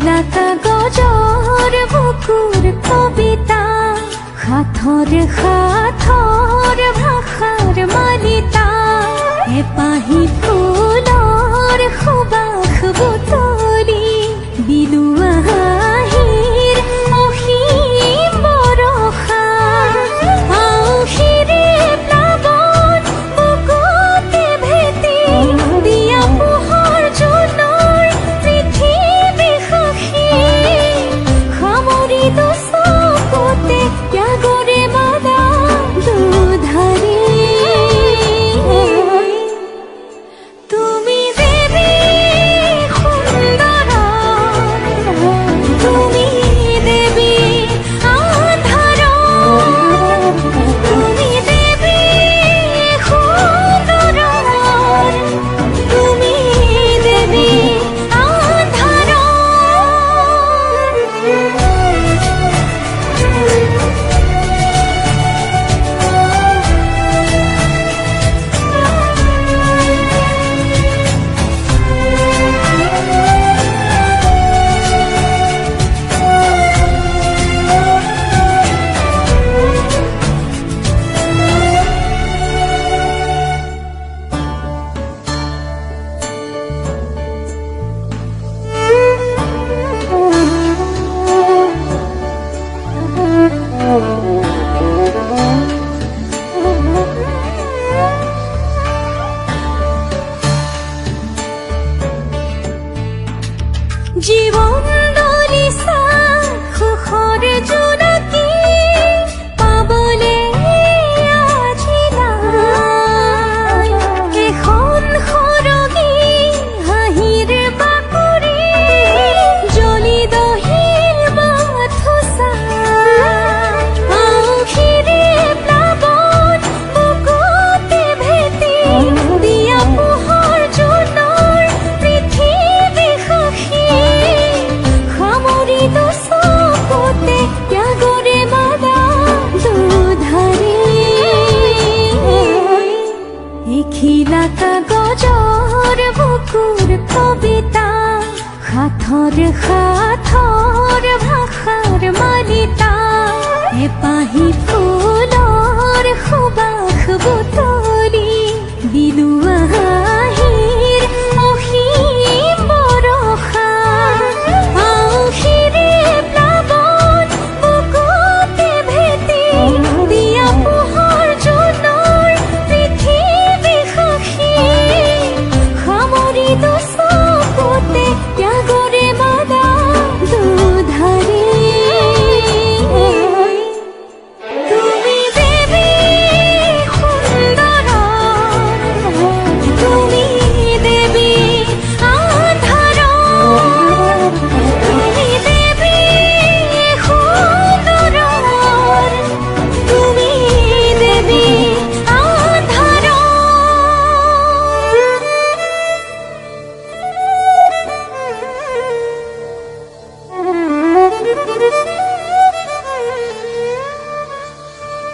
মেলা কাগজৰ বুকুৰ কবিতা, সাথৰ সাথৰ ভাষাৰ মালিতা, এপাহি ফুলৰ সুবাস বুটলি বিলুৱা হাঁহিৰ অসীম বৰষা, আউসিৰে প্লাৱন বুকুতে ভেটি দিয়া পোহৰ জোনৰ পৃথিৱী সাক্ষী, সামৰিলো চকুতে ত্যাগৰে মালা দুধাৰি। তুমি দেৱী সুন্দৰ, তুমি দেৱী আধাৰ, তুমি দেৱী সুন্দৰ, তুমি দেৱী আধাৰ। জীবন